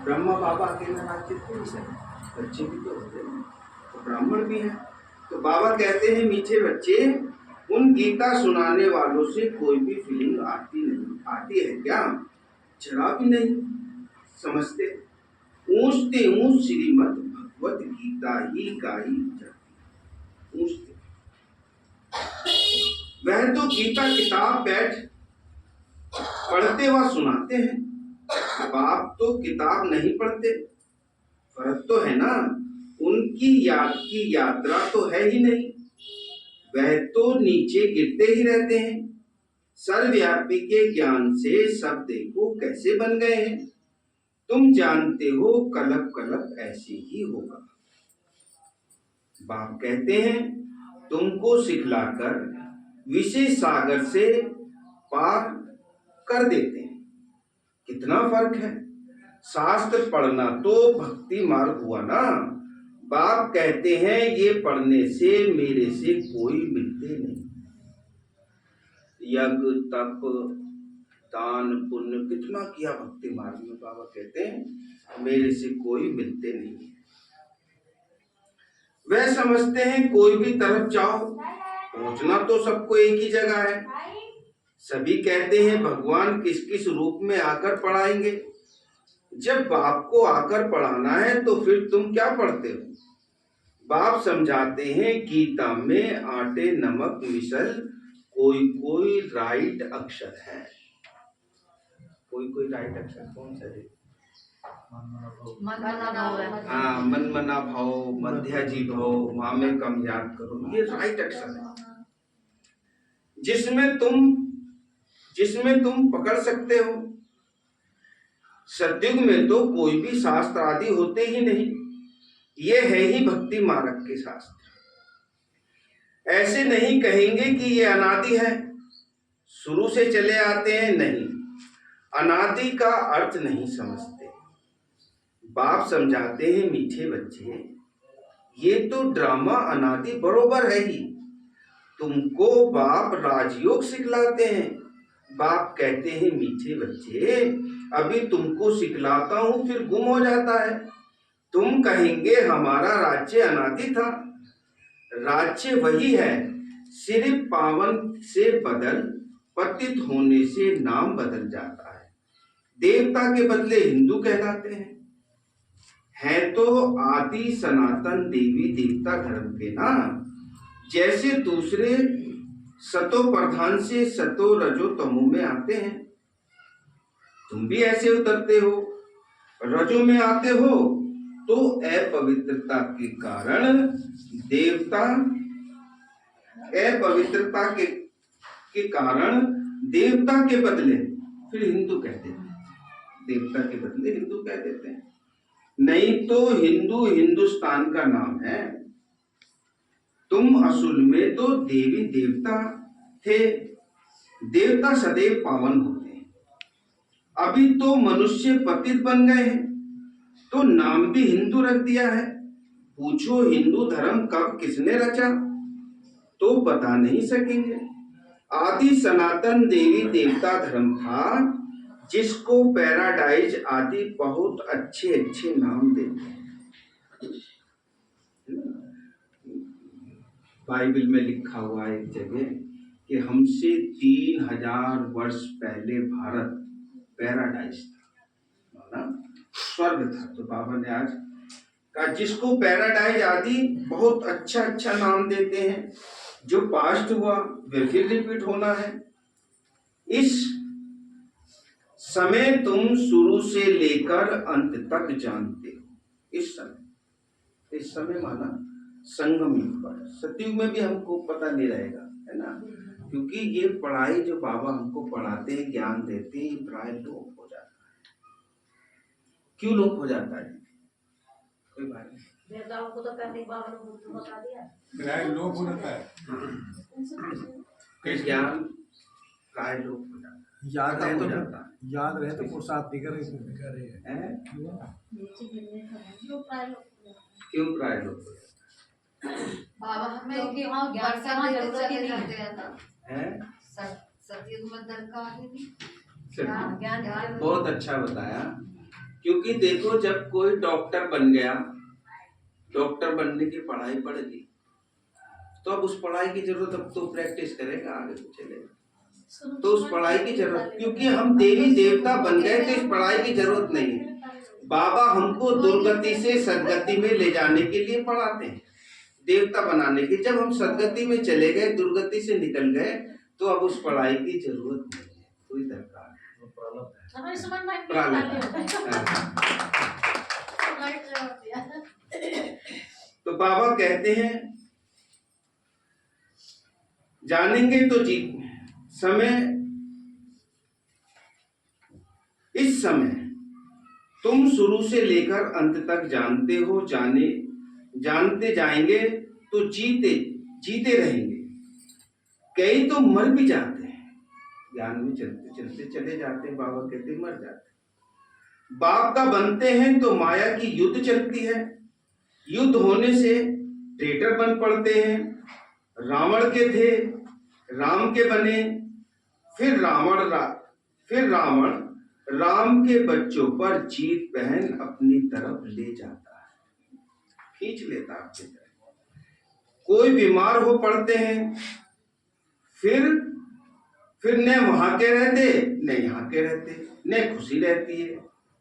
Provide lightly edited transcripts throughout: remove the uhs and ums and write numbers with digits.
ब्रह्मा बाबा अकेला राज्य थोड़ी से बच्चे भी तो होते हैं, तो ब्राह्मण भी है। तो बाबा कहते हैं मीठे बच्चे, उन गीता सुनाने वालों से कोई भी फीलिंग आती नहीं। आती है क्या? जरा भी नहीं समझते। ऊंचते ऊंच श्रीमद भगवत गीता ही गाई जाती। ऊंचते वह तो गीता किताब बैठ पढ़ते व सुनाते हैं, बाप तो किताब नहीं पढ़ते। फर्क तो है ना, उनकी याद की यात्रा तो है ही नहीं, वह तो नीचे गिरते ही रहते हैं। सर्वव्यापी के ज्ञान से सब देखो कैसे बन गए हैं। तुम जानते हो कलप कलप ऐसे ही होगा। बाप कहते हैं तुमको सिखलाकर विषय सागर से पार कर देते हैं। कितना फर्क है। शास्त्र पढ़ना तो भक्ति मार्ग हुआ ना। बाप कहते हैं ये पढ़ने से मेरे से कोई मिलते नहीं। यज्ञ तप दान पुण्य कितना किया भक्ति मार्ग में, बाबा कहते हैं मेरे से कोई मिलते नहीं है। वह समझते हैं कोई भी तरफ जाओ पहुंचना तो सबको एक ही जगह है। सभी कहते हैं भगवान किस किस रूप में आकर पढ़ाएंगे। जब बाप को आकर पढ़ाना है तो फिर तुम क्या पढ़ते हो? बाप समझाते हैं गीता में आटे नमक मिसल कोई कोई राइट अक्षर है। कोई कोई राइट अक्षर कौन सा है? हाँ, मन मना भाव, मध्याजी भाव, मामे कम याद करो, ये राइट अक्षर है जिसमें तुम पकड़ सकते हो। सतयुग में तो कोई भी शास्त्र आदि होते ही नहीं, ये है ही भक्ति मार्ग के शास्त्र। ऐसे नहीं कहेंगे कि ये अनादि है, शुरू से चले आते हैं, नहीं। अनादि का अर्थ नहीं समझते। बाप समझाते हैं मीठे बच्चे, ये तो ड्रामा अनादि बरोबर है ही। तुमको बाप राजयोग सिखलाते हैं। बाप कहते हैं मीठे बच्चे, अभी तुमको सिखलाता हूं फिर गुम हो जाता है। तुम कहेंगे हमारा राज्य अनादि था। राज्य वही है, सिर्फ पावन से बदल पतित होने से नाम बदल जाता है। देवता के बदले हिंदू कहलाते हैं। है तो आदि सनातन देवी देवता धर्म के ना। जैसे दूसरे सतो प्रधान से सतो रजो तमो में आते हैं, तुम भी ऐसे उतरते हो। रजो में आते हो तो अपवित्रता के कारण देवता, अपवित्रता के कारण देवता के बदले फिर हिंदू कह देते हैं। देवता के बदले हिंदू कह देते हैं। नहीं तो हिंदू हिंदुस्तान का नाम है। तुम असल में तो देवी देवता थे। देवता सदैव पावन होते हैं। अभी तो मनुष्य पतित बन गए हैं तो नाम भी हिंदू रख दिया है। पूछो हिंदू धर्म कब किसने रचा तो बता नहीं सकेंगे। आदि सनातन देवी देवता धर्म था, जिसको पैराडाइज आदि बहुत अच्छे अच्छे नाम देते हैं। बाइबल में लिखा हुआ है एक जगह कि हमसे 3000 वर्ष पहले भारत पैराडाइज था, स्वर्ग था। तो बाबा ने आज कहा जिसको पैराडाइज आदि बहुत अच्छा अच्छा नाम देते हैं, जो पास्ट हुआ वे फिर रिपीट होना है। इस समय तुम शुरू से लेकर अंत तक जानते हो। इस समय माना संगम युग पर। सतयुग में भी हमको पता नहीं रहेगा, है ना, क्योंकि ये पढ़ाई जो बाबा हमको पढ़ाते हैं, ज्ञान देते हैं, प्राय लोप हो जाता है। क्यों लोप हो जाता है? कोई बात नहीं, को तो पहले बाबा ने बता दिया, प्राय लोप हो जाता है। ज्ञान प्राय लोप हो जाता है। याद रहे तो पुरुषार्थ दिखे हैं। क्यों प्राय लोप हो जाता है? बाबा हमें कि वहाँ ज्ञान से वहाँ जरूरत ही नहीं है ना। सतयुग में दर का है नहीं। बहुत अच्छा बताया। क्योंकि देखो, जब कोई डॉक्टर बन गया, डॉक्टर बनने की पढ़ाई पढ़ ली, तो अब उस पढ़ाई की जरूरत, अब तो प्रैक्टिस करेगा, आगे तो चलेगा, तो उस पढ़ाई की जरूरत, क्योंकि हम देवी देवता बन गए तो इस पढ़ाई की जरूरत नहीं है। बाबा हमको दुर्गति से सदगति में ले जाने के लिए पढ़ाते हैं, देवता बनाने के। जब हम सदगति में चले गए, दुर्गति से निकल गए, तो अब उस पढ़ाई की जरूरत नहीं है, कोई दरकार नहीं। तो बाबा कहते हैं, जानेंगे तो जीत समय, इस समय तुम शुरू से लेकर अंत तक जानते हो, जानते जाएंगे तो जीते रहेंगे। कई तो मर भी जाते हैं, ज्ञान में चलते चलते चले जाते हैं, बाबा कहते मर जाते हैं। बाप का बनते हैं तो माया की युद्ध चलती है, युद्ध होने से ट्रेटर बन पड़ते हैं। रावण के थे, राम के बने, फिर रावण राम के बच्चों पर जीत पहन अपनी तरफ ले जाता है, खींच लेता है अपनी तरफ। कोई बीमार हो पड़ते हैं, फिर न वहां के रहते न यहाँ के रहते, न खुशी रहती है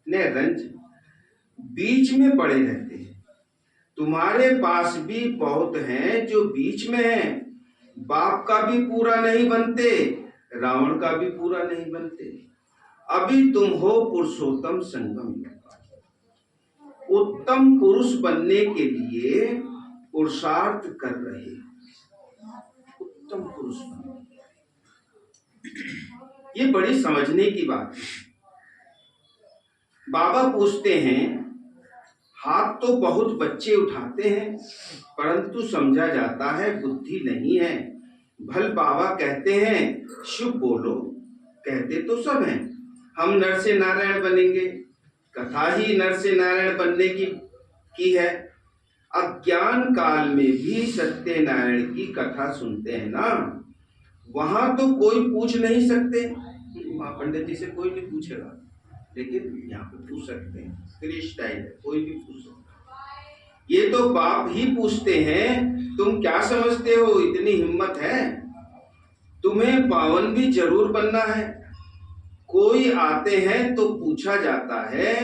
न रंज, बीच में पड़े रहते हैं। तुम्हारे पास भी बहुत हैं जो बीच में हैं, बाप का भी पूरा नहीं बनते, रावण का भी पूरा नहीं बनते। अभी तुम हो पुरुषोत्तम संगम में, उत्तम पुरुष बनने के लिए पुरुषार्थ कर रहे हो, उत्तम पुरुष बनने। ये बड़ी समझने की बात है। बाबा पूछते हैं, हाथ तो बहुत बच्चे उठाते हैं, परंतु समझा जाता है बुद्धि नहीं है। भल बाबा कहते हैं शुभ बोलो, कहते तो सब हैं, हम नर से नारायण बनेंगे, कथा ही नर से नारायण बनने की है। अज्ञान काल में भी सत्यनारायण की कथा सुनते हैं ना, वहां तो कोई पूछ नहीं सकते, वहां पंडित जी से कोई नहीं पूछेगा, लेकिन यहाँ पे पूछ सकते हैं, फ्री स्टाइल है, कोई भी पूछ सकता है। ये तो बाप ही पूछते हैं, तुम क्या समझते हो, इतनी हिम्मत है? तुम्हें पावन भी जरूर बनना है। कोई आते हैं तो पूछा जाता है,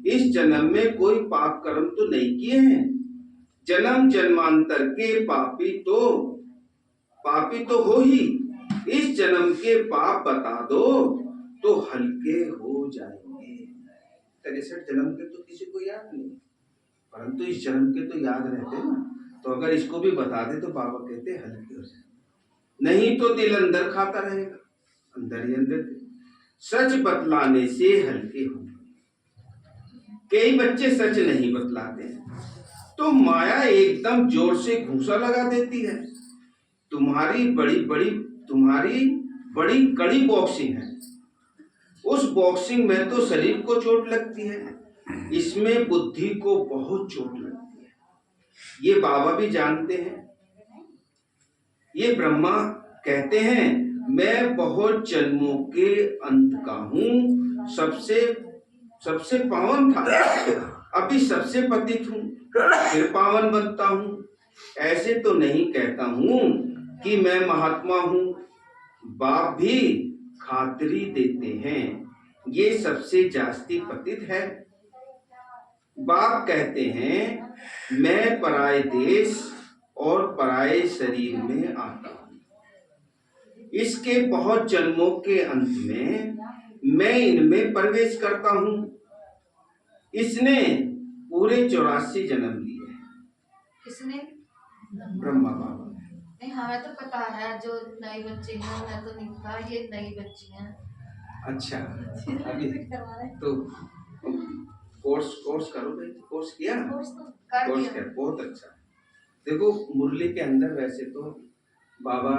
इस जन्म में कोई पाप कर्म तो नहीं किए हैं? जन्म जन्मांतर के पापी तो हो ही, इस जन्म के पाप बता दो तो हल्के हो जाएंगे। 63 जन्म के तो किसी को याद नहीं, परंतु इस जन्म के तो याद रहते हैं ना, तो अगर इसको भी बता दे तो बाबा कहते हल्के हो जाए, नहीं तो दिल अंदर खाता रहेगा, अंदर ही अंदर। सच बतलाने से हल्के होंगे। कई बच्चे सच नहीं बतलाते हैं तो माया एकदम जोर से घूंसा लगा देती है। तुम्हारी बड़ी कड़ी बॉक्सिंग है, उस बॉक्सिंग में तो शरीर को चोट लगती है, इसमें बुद्धि को बहुत चोट लगती है। ये बाबा भी जानते हैं। ये ब्रह्मा कहते हैं, मैं बहुत जन्मों के अंत का हूँ, सबसे पावन था, अभी सबसे पतित हूँ, फिर पावन बनता हूँ। ऐसे तो नहीं कहता हूँ कि मैं महात्मा हूँ। बाप भी खातरी देते हैं, ये सबसे जास्ती पतित है। बाप कहते हैं, मैं पराये देश और पराये शरीर में आता हूँ, इसके बहुत जन्मों के अंत में मैं इनमें प्रवेश करता हूँ। इसने पूरे 84 जन्म लिए। किसने? ब्रह्मा बाबा। नहीं, हमें तो पता है, जो नई बच्ची है मैं तो नहीं पता, ये नई बच्ची है। अच्छा, अभी तो कोर्स करो भाई, कोर्स किया? कोर्स किया, बहुत अच्छा। देखो, मुरली के अंदर वैसे तो बाबा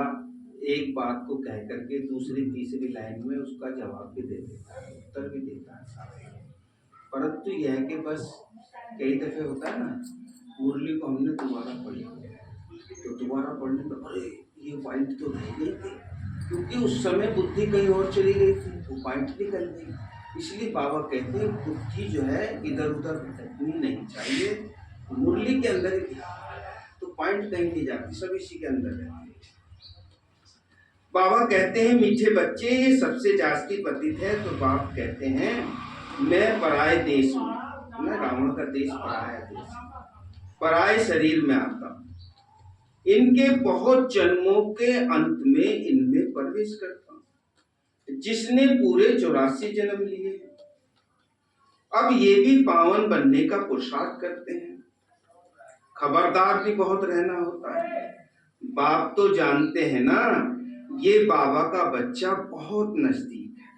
एक बात को कह करके दूसरी तीसरी लाइन में उसका जवाब भी दे देता है, उत्तर भी देता है, परंतु यह है कि बस कई दफे होता है ना, मुरली को हमने दोबारा पढ़ी तो दोबारा पढ़ने में अरे ये पॉइंट तो रह गई थी, क्योंकि उस समय बुद्धि कहीं और चली गई थी, वो पॉइंट निकल गई। इसलिए बाबा कहते हैं बुद्धि जो है इधर उधर भटकनी नहीं चाहिए, मुरली के अंदर ही तो पॉइंट कहीं नहीं जाती, सब इसी के अंदर रहती है। बाबा कहते हैं मीठे बच्चे ये सबसे जास्ती पतित है, तो बाप कहते हैं मैं पराये देश में, मैं रावण का देश पराया देश, पराये शरीर में आता हूँ, इनके बहुत जन्मों के अंत में इनमें प्रवेश करता हूँ, जिसने पूरे 84 जन्म लिए हैं, अब ये भी पावन बनने का पुरुषार्थ करते हैं। खबरदार भी बहुत रहना होता है। बाप तो जानते हैं ना, ये बाबा का बच्चा बहुत नजदीक है,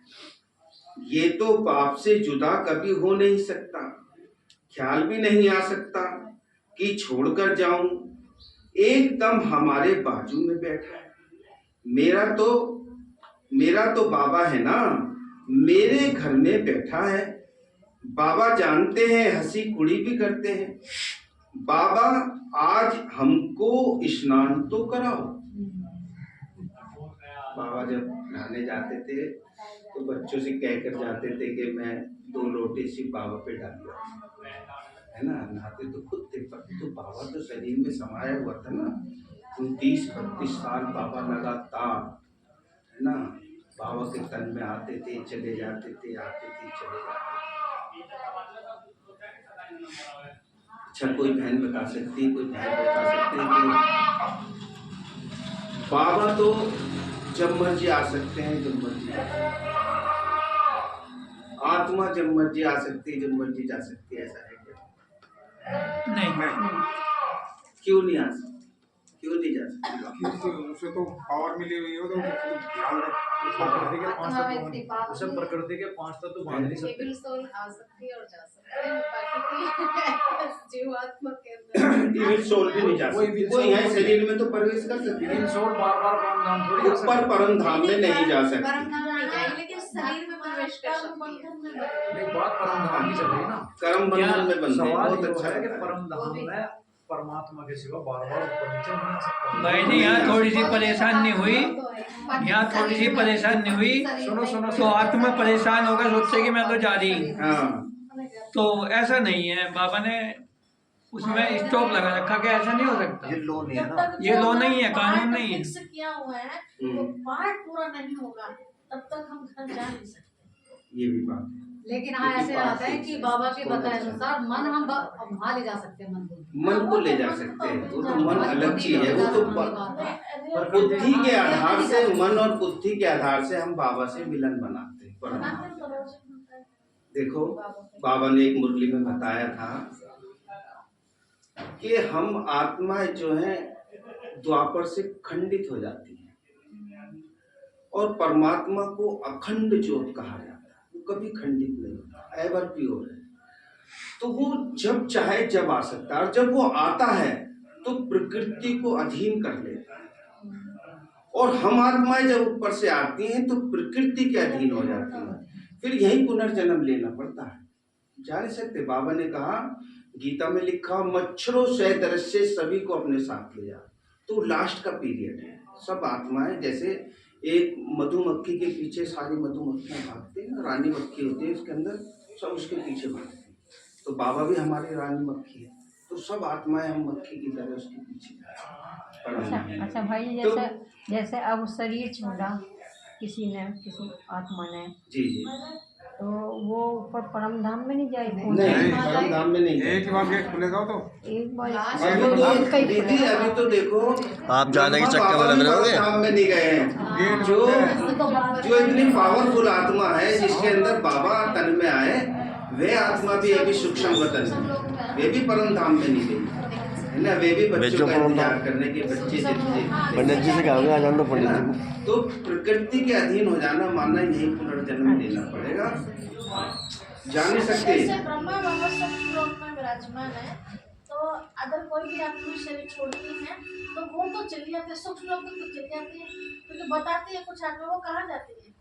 ये तो बाप से जुदा कभी हो नहीं सकता, ख्याल भी नहीं आ सकता कि छोड़कर जाऊं, एकदम हमारे बाजू में बैठा है। मेरा तो बाबा है ना, मेरे घर में बैठा है। बाबा जानते हैं, हंसी कुड़ी भी करते हैं। बाबा आज हमको स्नान तो कराओ। बाबा जब नहाने जाते थे तो बच्चों से कहकर जाते थे कि मैं 2 लोटे सिर्फ बाबा पे डालूंगा, है ना। नहाते तो खुद थे, पर तो बाबा तो शरीर में समाया हुआ था ना। 29-32 साल बाबा लगातार, है ना, बाबा के तन में आते थे, चले जाते थे, आते थे, चले जाते थे। अच्छा, कोई बहन बता सकती है, कोई भाई बता सकते हैं कि बाबा तो जब मर्जी आ सकते हैं, जब मर्जी जा सकते हैं, आत्मा जब मर्जी आ सकती है, जब मर्जी जा सकती है, ऐसा है क्या? नहीं। क्यों नहीं आ सकती, क्यों नहीं जा सकती? क्योंकि उसे तो पावर मिली हुई है, तो ध्यान रख। प्रकृति के 5 आत्मा में तत्व, कृपा उसे प्रकृति के 5 तत्व बांध नहीं सकते। केवल सोल आ सकती है और जा सकती है, बाकी की जीवात्मा के अंदर इविल सोल भी नहीं जा सकती, वो यहाँ शरीर में तो प्रवेश कर सकती है, लेकिन सोल बार-बार परम धाम थोड़ी जा सकती। ऊपर परम धाम में नहीं जा सकती। परम धाम नहीं जाएगी, लेकिन शरीर में प्रवेश कर सकती है। एक बात परम धाम की चल रही है ना, कर्म बंधन में बंधे, सवाल बहुत ये अच्छा है कि है। परम धाम में परमात्मा के सिवा बार-बार ऊपर नीचे नहीं आ सकता। भाई जी यहाँ थोड़ी सी परेशानी हुई, यहाँ थोड़ी सी परेशानी हुई, सुनो तो आत्मा परेशान होकर सोचते कि मैं तो जा रही, हाँ, तो ऐसा नहीं है। बाबा ने उसमें स्टॉप लगा रखा कि ऐसा नहीं हो सकता। ये लो नहीं है ना, ये लो नहीं है, कानून नहीं है। फिक्स किया हुआ है, वो पार्ट पूरा नहीं होगा तब तक हम घर जा नहीं सकते। ये भी बात है। लेकिन हाँ ऐसे आता है कि बाबा के बताए अनुसार मन हम वहाँ ले जा सकते हैं, मन को ले जा सकते हैं, वो तो मन अलग चीज है, वो तो बुद्धि के आधार से, मन और बुद्धि के आधार से हम बाबा से मिलन बनाते हैं। देखो, बाबा ने एक मुरली में बताया था कि हम आत्माएं जो हैं द्वापर से खंडित हो जाती हैं, और परमात्मा को अखंड ज्योत कहा जाता है, वो कभी खंडित नहीं होता, एवर प्योर है। तो वो जब चाहे जब आ सकता है, और जब वो आता है तो प्रकृति को अधीन कर लेता है, और हम आत्माएं जब ऊपर से आती हैं तो प्रकृति के अधीन हो जाती हैं, फिर यही पुनर्जन्म लेना पड़ता है। जा नहीं सकते। बाबा ने कहा, गीता में लिखा, मच्छरों से दृश्य सभी को अपने साथ ले जा। तो लास्ट का पीरियड है, सब आत्माएं जैसे एक मधुमक्खी के पीछे सारी मधुमक्खियां भागती हैं, रानी मक्खी होती है उसके अंदर, सब उसके पीछे भागती हैं। तो बाबा भी हमारी रानी मक्खी है, तो सब आत्माएं हम मक्खी की तरह उसके पीछे। अच्छा भाई, जैसे अब शरीर छोड़ा किसी आत्मा ने, जी, तो वो ऊपर परम धाम में नहीं जाएगी? नहीं, परम धाम में नहीं। एक बार गेट खुलेगा तो एक बार दीदी, अभी तो देखो आप जाने के चक्कर में लग रहे होंगे। धाम में नहीं गए हैं। जो इतनी पावरफुल आत्मा है जिसके अंदर बाबा तन में आए, वे आत्मा भी अभी सूक्ष्म वतन है, वे भी परम धाम में नहीं गई, है ना। वे भी बच्चों का इंतजार करने के बच्चे पंडित जी से कहोगे आ जाना पंडित जी को। तो प्रकृति के अधीन हो जाना मानना, यही पुनर्जन्म लेना पड़ेगा, जा नहीं सकते। जैसे ब्रह्मा बाबा सब लोक में विराजमान है, तो अगर कोई भी आत्मा शरीर छोड़ती है तो वो तो चली जाती है, सूक्ष्म लोक तो चली जाती है, क्योंकि बताती है कुछ आत्मा वो कहाँ जाती है।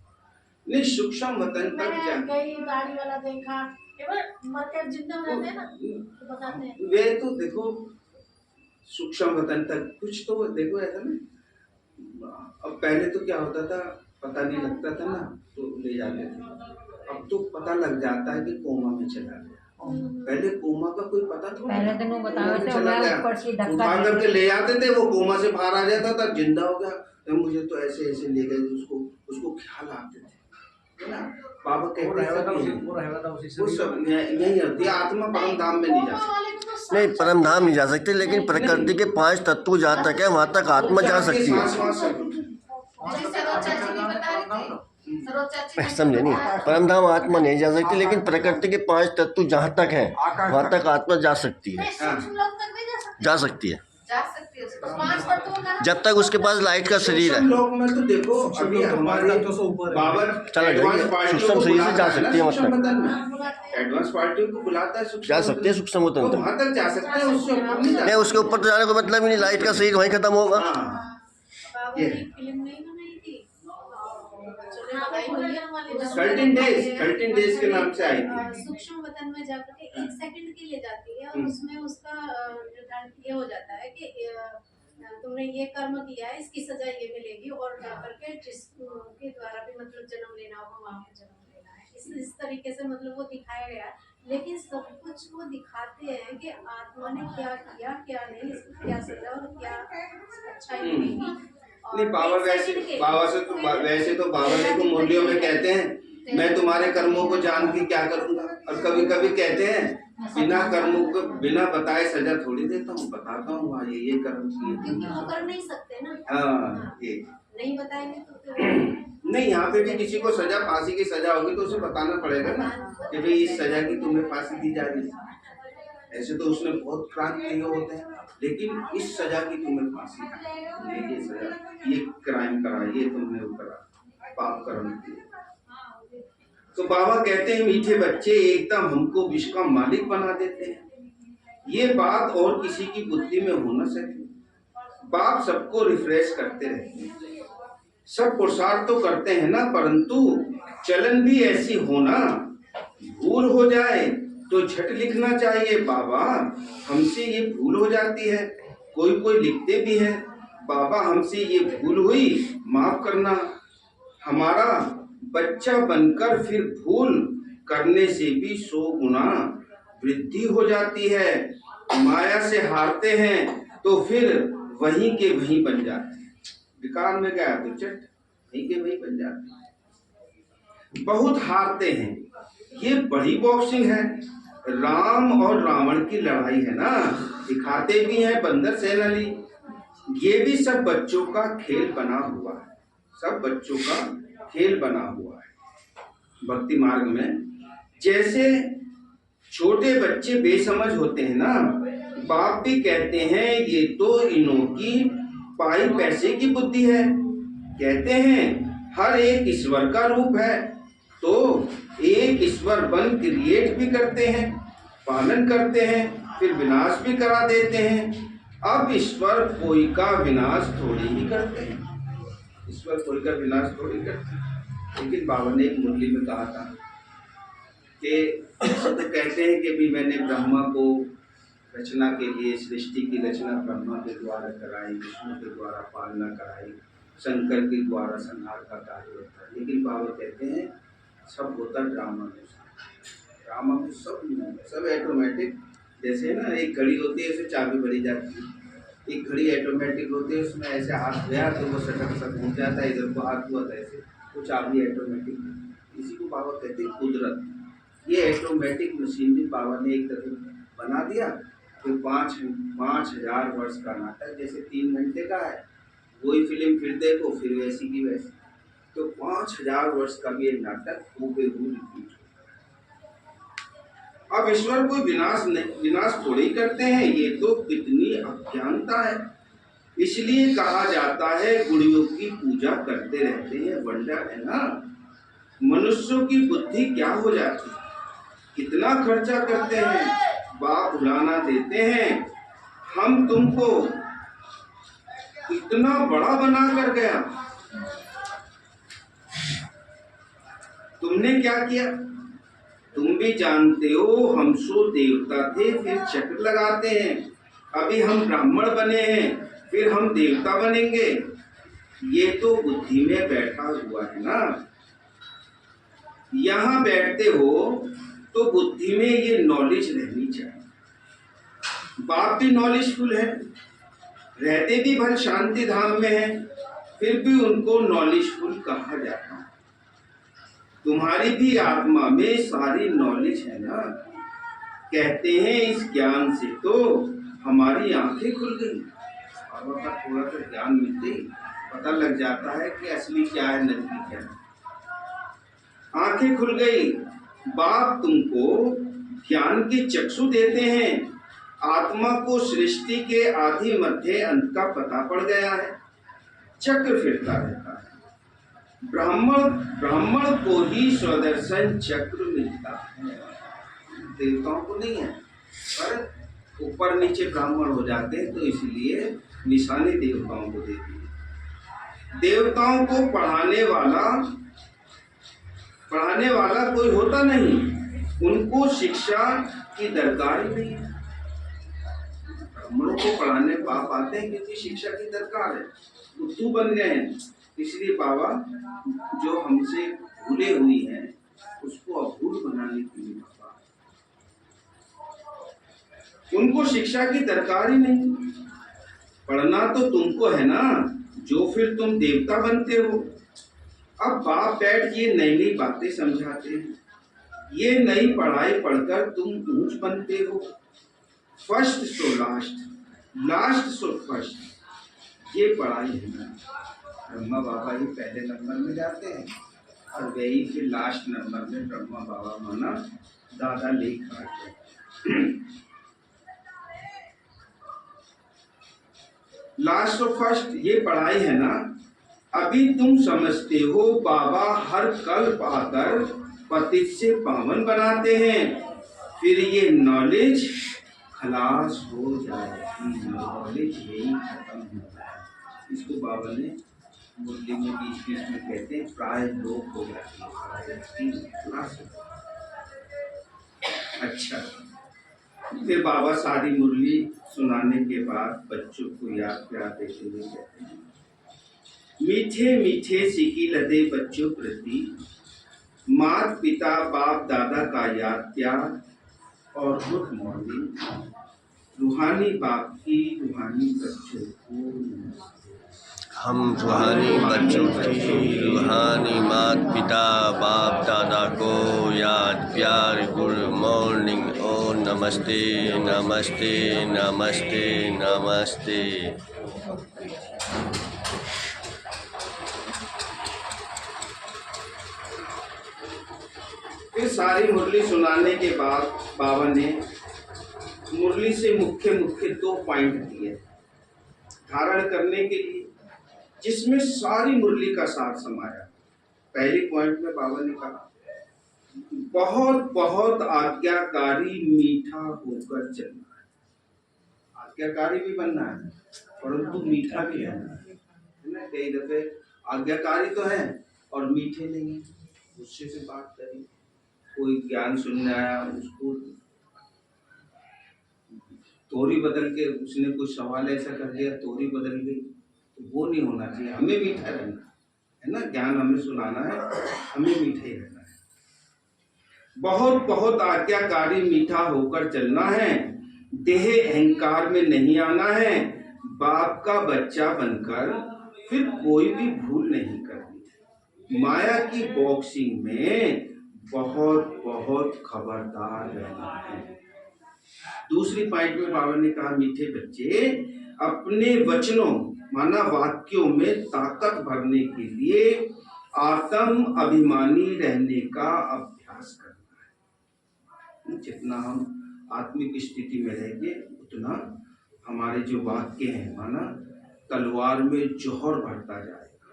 नहीं, सूक्ष्म वतन तक जा मैं गई, दाढ़ी वाला देखा, मर के जिंदा रहते हैं ना, तो बताते हैं। वे तो देखो सूक्ष्म वतन तक कुछ तो देखो ऐसा ना। अब पहले तो क्या होता था, पता नहीं लगता था ना, तो ले जाते थे, अब तो पता लग जाता है कि कोमा में चला गया। पहले कोमा का कोई पता थोड़ा। पहले तो नहीं बताया थे, चला मैं गया, ऊपर से धक्का उठा दे करके ले आते थे, वो कोमा से बाहर आ जाता था, जिंदा हो गया। तो मुझे तो ऐसे ऐसे ले गए, उसको ख्याल आते थे, है ना। बाबा वो कहते रहेगा था उसी वो शरीर सब यही होती है। आत्मा परम धाम में नहीं जा सकती। नहीं, परम धाम नहीं जा सकते, लेकिन प्रकृति के 5 तत्व जहाँ तक है वहाँ तक आत्मा जा सकती है। सांस वास सब। जैसे सरोज चाची भी बता रही थी, सरोज चाची समझे नहीं, परम धाम आत्मा नहीं जा सकती, लेकिन प्रकृति के 5 तत्व जहाँ तक है वहाँ तक आत्मा जा सकती है, सूक्ष्म लोक तक भी जा सकते जा सकती है, जा सकती है उसको। 5 तत्वों का जब तक उसके पास लाइट का शरीर है। सूक्ष्म लोक में तो देखो अभी हमारे तत्व से ऊपर है। बाबा चला एडवांस जाइए, पार्टियों सूक्ष्म को शरीर से जा बुलाता है सकती है, ना, मतलब सूक्ष्म बदन में एडवांस पार्टियों को बुलाता है सूक्ष्म जा बदन सकती है में। सूक्ष्म तो तक। वहाँ तक जा सकते हैं, उससे ऊपर नहीं जा नहीं, उसके ऊपर तो जाने का मतलब ही नहीं, लाइट का शरीर वहीं खत्म होगा। हाँ, बाबा ने एक फिल्म नहीं बनाई थी, चलो बताई होगी हमारे कर्टिन डेज के नाम से आई थी। सूक्ष्म वतन में जाकर के 1 सेकंड के लिए जाती है और उसमें उसका निर्धारण ये हो जाता है कि तुमने ये कर्म किया है, इसकी सजा ये मिलेगी, और जाकर के जिसके द्वारा भी मतलब जन्म लेना होगा वहाँ पे जन्म लेना है। इस तरीके से मतलब वो दिखाया गया। लेकिन सब कुछ वो दिखाते हैं कि आत्मा ने क्या किया क्या नहीं, इसको क्या सजा और क्या अच्छाई मिलेगी। और नहीं, बाबा 1 सेकंड के वैसे तो बाबा जी को मुरलियों में कहते हैं मैं तुम्हारे कर्मों को जान के क्या करूंगा, और कभी कभी कहते हैं बिना कर्मों को बिना बताए सजा थोड़ी देता हूँ, बताता हूँ हाँ ये कर्म किए। क्योंकि वो कर नहीं सकते ना। हाँ, ये नहीं बताएंगे तो फिर नहीं, यहाँ पे भी किसी को सजा फांसी की सजा होगी तो उसे बताना पड़ेगा ना कि भाई इस सजा की तुम्हें फांसी दी जा रही है। ऐसे तो उसने बहुत क्रांति होते हैं, लेकिन इस सजा की तुम्हें फांसी, ये सजा, ये क्राइम करा, ये तुमने वो करा, पाप कर्म किए। तो बाबा कहते हैं मीठे बच्चे एकदम हमको विश्व का मालिक बना देते हैं। ये बात और किसी की बुद्धि में हो न सके। बाप सबको रिफ्रेश करते रहते हैं, सब पुरुषार्थ तो करते हैं ना, परंतु चलन भी ऐसी होना, भूल हो जाए तो झट लिखना चाहिए बाबा, हमसे ये भूल हो जाती है। कोई लिखते भी है बाबा हमसे ये भूल हुई, माफ करना। हमारा बच्चा बनकर फिर भूल करने से भी 100 गुना वृद्धि हो जाती है। माया से हारते हैं तो फिर वहीं के वहीं बन जाते हैं। विकार में गया तो चट वहीं के वहीं बन जाते हैं। बहुत हारते हैं, ये बड़ी बॉक्सिंग है। राम और रावण की लड़ाई है ना, दिखाते भी हैं बंदर सेन अली। ये भी सब बच्चों का खेल बना हुआ है, सब बच्चों का खेल बना हुआ है। भक्ति मार्ग में जैसे छोटे बच्चे बेसमझ होते हैं ना, बाप भी कहते हैं ये तो इन्हों की पाई पैसे की बुद्धि है। कहते हैं हर एक ईश्वर का रूप है, तो एक ईश्वर बन क्रिएट भी करते हैं, पालन करते हैं, फिर विनाश भी करा देते हैं। अब ईश्वर कोई का विनाश थोड़ी ही करते हैं, ईश्वर कोई का विनाश थोड़ी करते हैं। लेकिन बाबा ने एक मुरली में कहा था कि तो कहते हैं कि भी मैंने ब्रह्मा को रचना के लिए, सृष्टि की रचना ब्रह्मा के द्वारा कराई, विष्णु के द्वारा पालना कराई, शंकर के द्वारा संहार का कार्य होता है। लेकिन बाबा कहते हैं सब होता ड्रामा में, ड्रामा में सब ऑटोमेटिक। जैसे ना एक घड़ी होती है, उसमें चाबी भरी जाती है, एक घड़ी ऑटोमेटिक होती है, उसमें ऐसे हाथ गया तो वो सटक पहुँच जाता है, इधर को हाथ हुआ था ऐसे, वो चाबी ऑटोमेटिक। इसी को बाबा कहते हैं कुदरत। ये ऑटोमेटिक मशीनरी बाबा ने एक दफे बना दिया। फिर 5,000 वर्ष का नाटक, जैसे 3 घंटे का है, वही फिल्म फिर देखो, फिर वैसी की वैसी। तो 5,000 वर्ष का भी एक नाटक हूबहू रिपीट। अब ईश्वर कोई विनाश थोड़ी ही करते हैं, ये तो कितनी अज्ञानता है। इसलिए कहा जाता है गुड़ियों की पूजा करते रहते हैं। वंडर है ना, मनुष्यों की बुद्धि क्या हो जाती है, कितना खर्चा करते हैं, बाप बुलाना देते हैं। हम तुमको इतना बड़ा बना कर गया, तुमने क्या किया? तुम भी जानते हो हम सो देवता थे, फिर चक्र लगाते हैं। अभी हम ब्राह्मण बने हैं, फिर हम देवता बनेंगे। ये तो बुद्धि में बैठा हुआ है ना। यहाँ बैठते हो तो बुद्धि में ये नॉलेज रहनी चाहिए। बाप भी नॉलेजफुल है, रहते भी भल शांति धाम में है, फिर भी उनको नॉलेजफुल कहा जाता है। तुम्हारी भी आत्मा में सारी नॉलेज है ना। कहते हैं इस ज्ञान से तो हमारी आंखें खुल गई। बाबा का थोड़ा सा ज्ञान मिलते ही पता लग जाता है कि असली क्या है, नकली क्या है। आंखें खुल गई। बाप तुमको ज्ञान के चक्षु देते हैं। आत्मा को सृष्टि के आदि मध्य अंत का पता पड़ गया है। चक्र फिरता रहता है। ब्राह्मण को ही स्वदर्शन चक्र मिलता है, देवताओं को नहीं है। पर ऊपर नीचे ब्राह्मण हो जाते हैं तो इसलिए निशानी देवताओं को देती है। देवताओं को पढ़ाने वाला कोई होता नहीं, उनको शिक्षा की दरकार ही नहीं है। ब्राह्मणों को पढ़ाने बाप आते हैं क्योंकि शिक्षा की दरकार है। बुद्धू बन गए हैं, इसलिए बाबा जो हमसे भूले हुई हैं उसको अभूत बनाने के लिए बाबा, उनको शिक्षा की दरकार ही नहीं। पढ़ना तो तुमको है ना, जो फिर तुम देवता बनते हो। अब बाप बैठ ये नई नई बातें समझाते हैं। ये नई पढ़ाई पढ़कर तुम ऊंच बनते हो। First so last, last so first, ये पढ़ाई है ना। ब्रह्मा बाबा ही पहले नंबर में जाते हैं और वही फिर लास्ट नंबर में ब्रह्मा बाबा माना दादा लेख आते। लास्ट और फर्स्ट ये पढ़ाई है ना। अभी तुम समझते हो बाबा हर कल्प आकर पतित से पावन बनाते हैं, फिर ये नॉलेज खलास हो जाएगी। नॉलेज यही खत्म हो जाए। इसको बाबा ने मुरली में बीच में कहते हैं प्राय लोग हो जाती है। अच्छा, फिर बाबा सारी मुरली सुनाने के बाद बच्चों को याद कराते हुए कहते हैं, मीठे मीठे सिकी लदे बच्चों प्रति मात पिता बाप दादा का याद त्याग और गुड मॉर्निंग। रूहानी बाप की रूहानी बच्चों को, हम रूहानी बच्चों की रूहानी मात पिता बाप दादा को याद प्यार गुड मॉर्निंग। ओ नमस्ते नमस्ते नमस्ते नमस्ते। फिर सारी मुरली सुनाने के बाद बाबा ने मुरली से मुख्य मुख्य 2 पॉइंट दिए धारण करने के लिए, जिसमें सारी मुरली का सार समाया। पहले पॉइंट में बाबा ने कहा बहुत बहुत आज्ञाकारी मीठा होकर चलना है। आज्ञाकारी भी बनना है परंतु मीठा भी है ना। कई दफे आज्ञाकारी तो है और मीठे नहीं है। गुस्से से बात करी, कोई ज्ञान सुनने आया उसको तोरी बदल के, उसने कुछ सवाल ऐसा कर दिया तोरी बदल गई, तो वो नहीं होना चाहिए। हमें मीठा रहना है ना, ज्ञान हमें सुनाना है, हमें मीठा ही रहना है। बहुत बहुत आज्ञाकारी मीठा होकर चलना है। देह अहंकार में नहीं आना है। बाप का बच्चा बनकर फिर कोई भी भूल नहीं करनी। माया की बॉक्सिंग में बहुत बहुत खबरदार रहना है। दूसरी पॉइंट में बाबा ने कहा मीठे बच्चे अपने वचनों माना वाक्यों में ताकत भरने के लिए आत्म अभिमानी रहने का अभ्यास करना है। जितना हम आत्मिक स्थिति में रहेंगे उतना हमारे जो वाक्य हैं माना तलवार में जोहर भरता जाएगा।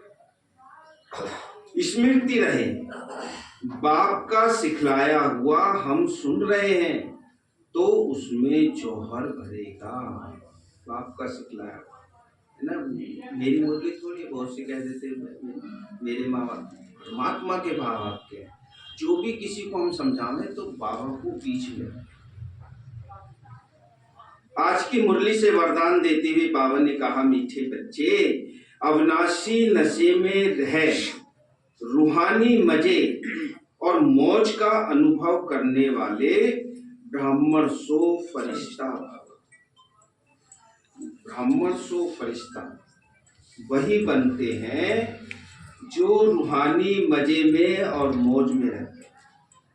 स्मृति रहे बाप का सिखलाया हुआ हम सुन रहे हैं तो उसमें जौहर भरेगा। बाप का सिखलाया है ना। मेरी मुरली थोड़ी, बहुत से कह देते मेरे माँ बाप परमात्मा के भाव आपके, जो भी किसी को हम समझावें तो बाबा को बीच में। आज की मुरली से वरदान देते हुए बाबा ने कहा मीठे बच्चे अविनाशी नशे में रह रूहानी मजे और मौज का अनुभव करने वाले ब्राह्मण सो फरिश्ता भव। ब्राह्मण सो फरिश्ता वही बनते हैं जो रूहानी मजे में और मौज में रहते हैं,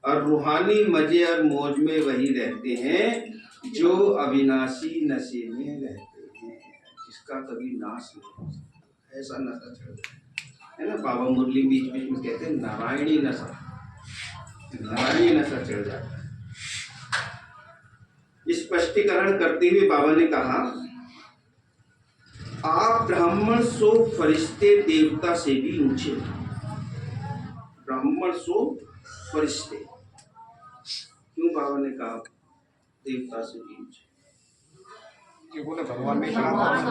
और रूहानी मजे और मौज में वही रहते हैं जो अविनाशी नशे में रहते हैं, जिसका कभी नाश नहीं हो सकता। ऐसा नशा चल रहा है ना, बाबा मुरली बीच बीच में कहते हैं नारायणी नशा, नारायणी नशा चढ़ जाता है। स्पष्टीकरण करते हुए बाबा ने कहा, आप ब्राह्मण सो फरिश्ते देवता से भी ऊंचे। ब्राह्मण सो फरिश्ते, क्यों बाबा ने कहा देवता से भी ऊंचे? कि बोले भगवान में भगवान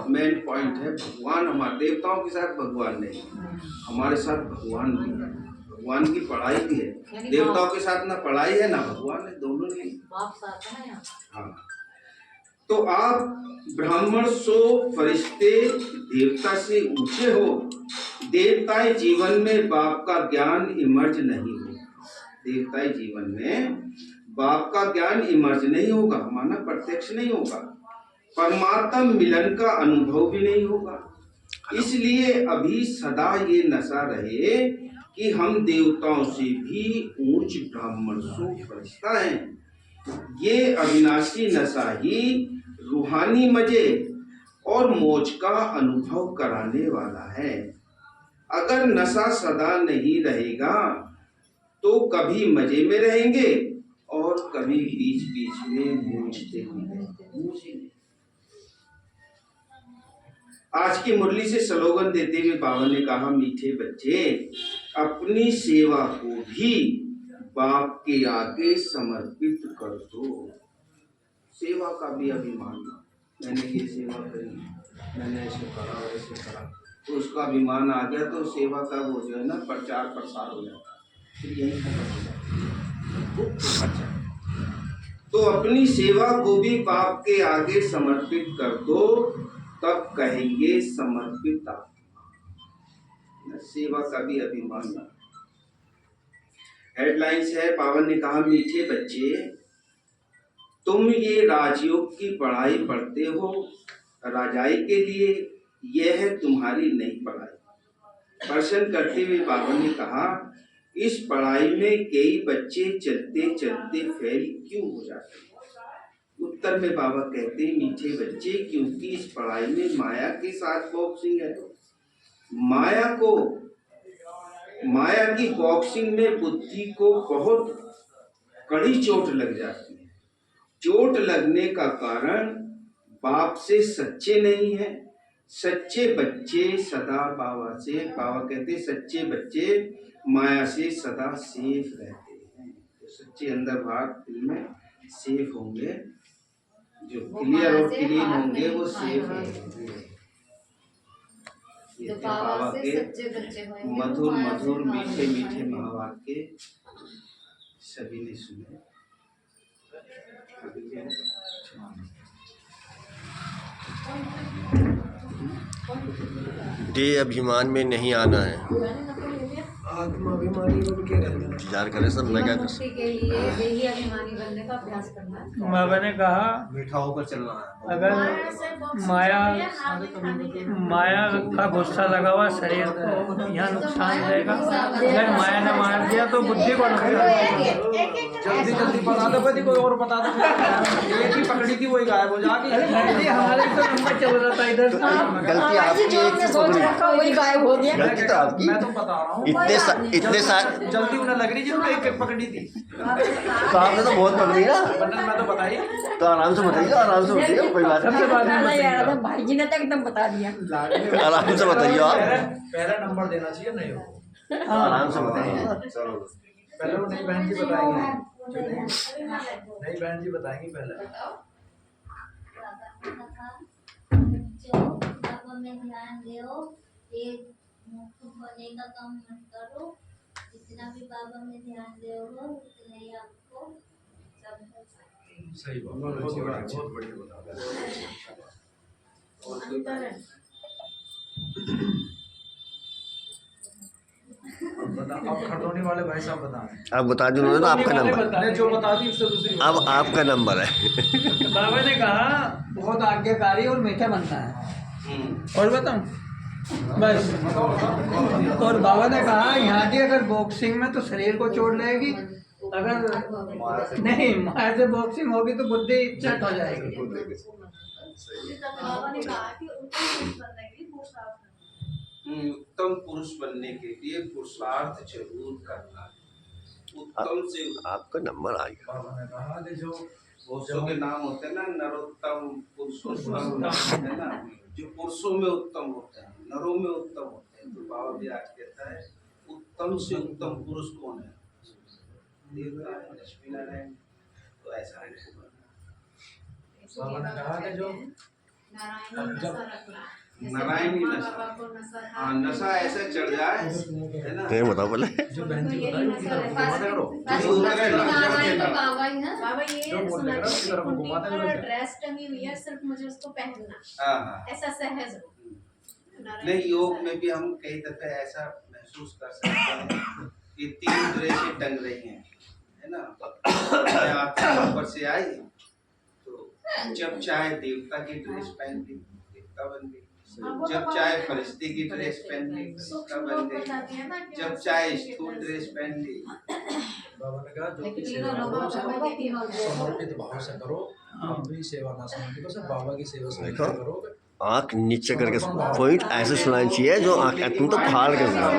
मेन पॉइंट है। भगवान हमारे देवताओं के साथ भगवान नहीं, हमारे साथ भगवान भी है, भगवान की पढ़ाई भी है। देवताओं के साथ ना पढ़ाई है ना भगवान है, दोनों नहीं। हाँ, तो आप ब्राह्मण सो फरिश्ते देवता से ऊंचे हो। देवताएं जीवन में बाप का ज्ञान इमर्ज नहीं होगा। देवताएं जीवन में बाप का ज्ञान इमर्ज नहीं होगा, माना प्रत्यक्ष नहीं होगा। परमात्मा मिलन का अनुभव भी नहीं होगा। इसलिए अभी सदा ये नशा रहे कि हम देवताओं से भी ऊंच ब्राह्मण सो फरिश्ता हैं। ये अविनाशी नशा ही रूहानी मजे और मौज का अनुभव कराने वाला है। अगर नशा सदा नहीं रहेगा तो कभी मजे में रहेंगे और कभी बीच बीच में मूझते ही। आज की मुरली से स्लोगन देते हुए बाबा ने कहा, मीठे बच्चे अपनी सेवा को भी बाप के आगे समर्पित कर दो। सेवा का भी अभिमान, मैंने ये सेवा करी, मैंने ऐसे करा वैसे करा, तो उसका अभिमान आ गया तो सेवा का वो जो है ना प्रचार प्रसार हो जाता है, फिर यही खत्म हो जाता है। तो अपनी सेवा को भी बाप के आगे समर्पित कर दो, तब कहेंगे समर्पित आत्मा। सेवा का भी अभिमान ना। हेडलाइंस है, पावन ने कहा, मीठे बच्चे तुम ये राजयोग की पढ़ाई पढ़ते हो राजाई के लिए, यह है तुम्हारी नई पढ़ाई। प्रश्न करते हुए बाबा ने कहा, इस पढ़ाई में कई बच्चे चलते चलते फेल क्यों हो जाते हैं? उत्तर में बाबा कहते हैं, मीठे बच्चे क्योंकि इस पढ़ाई में माया के साथ बॉक्सिंग है। माया की बॉक्सिंग में बुद्धि को बहुत कड़ी चोट लग जाती है। चोट लगने का कारण बाप से सच्चे नहीं है। सच्चे बच्चे सदा बाबा कहते हैं, सच्चे बच्चे माया से सदा सेफ रहते हैं। तो सच्चे अंदर बाहर दिल में सेफ होंगे, जो क्लियर और क्लीन होंगे वो सेफ रहेंगे। ये बाबा के मधुर मधुर मीठे मीठे महावाक्य सभी ने सुने। देह अभिमान में नहीं आना है। आत्माभिमानी बन के रहना। इंतजार करें सब, मैं क्या कर सकता के लिए देही अभिमानी बनने का अभ्यास करना है। बाबा ने कहा, मीठा होकर चलना है। अगर माया का गुस्सा लगा हुआ शरीर को यहाँ नुकसान देगा, अगर माया ने मार दिया तो बुद्धि को जल्दी जल्दी बता दो, कोई और बता दो। एक ही पकड़ी थी वही गायब हो जाएगी। हमारे तो नंबर चल रहा था इधर। गलती आपकी, एक ही पकड़ी, वही गायब हो गया। गलती तो आपकी। मैं तो बता रहा हूँ, इतने सारे जल्दी उन्हें लग रही जिसको एक एक पकड़ी थी। तो आपने तो बहुत पकड़ी ना, मैं तो बताइए, तो आराम से बताइए, आराम से बताइए, कोई बात सबसे बाद में यार भाई जी ने तो एकदम बता दिया। नहीं, आराम से बताइए आप, पहला नंबर देना चाहिए। नहीं हो, आराम से बताइए। चलो पहले वो नई बहन जी बताएंगे, नई बहन जी बताएंगी पहले। में ध्यान दो, एक होने का काम मत करो। जितना भी बाबा में ध्यान दोगे उतना ही आपको सही बात, बहुत बढ़िया बता। अब खरदोनी वाले भाई साहब बताएं। आप बता दो उन्होंने तो आपका नंबर, मैंने जो बता दी उससे दूसरी बात। अब आपका नंबर है। बाबा ने कहा बहुत आज्ञाकारी और मीठा बनता है। और बताऊं बस। और बाबा ने कहा यहाँ की अगर बॉक्सिंग में तो शरीर को चोट लगेगी, अगर नहीं माया से बॉक्सिंग होगी तो बुद्धि चट हो जाएगी। बाबा ने कहा कि उत्तम पुरुष बनने के लिए पुरुषार्थ जरूर करना है। उत्तम से आपका नंबर आ गया। बाबा ने कहा कि जो पुरुषों के नाम होते हैं ना, नरोत्तम, पुरुषोत्तम, है ना, जो पुरुषों में उत्तम होते हैं, नरों में उत्तम होते हैं। तो बाबा भी आज कहता है उत्तम से उत्तम पुरुष कौन है? देवता है, लक्ष्मी नारायण। तो ऐसा है। बाबा ने कहा कि जो नारायणी नशा, हाँ, नशा ऐसा चढ़ जाए, है ना। नहीं बताओ पहले। जो बहन जी बताई बाबा ही ना बाबा ये सुना बोल कि रहे कुंडी पर ड्रेस टंगी हुई है, सिर्फ मुझे उसको पहनना, हाँ, ऐसा सहज हो। नहीं, योग में भी हम कई दफे ऐसा महसूस कर सकते हैं कि 3 ड्रेसें टंग रही हैं, है ना। आत्मा ऊपर से आई तो जब चाहे देवता की ड्रेस पहन ली, देवता बन गई। जब चाहे फरिश्ते की ड्रेस पहन ली, फरिश्ता बन गई। जब चाहे स्थूल ड्रेस पहन ली। बाबा ने कहा जो लेकिन भी तीनों सेवा लोगों करो का समर्पित भाव से करो। आप भी सेवा ना समझ को सब बाबा की सेवा से देखो। करोगे। आँख नीचे करके पॉइंट ऐसे सुनानी चाहिए जो आँख तुम तो फाड़ के सुनाओ।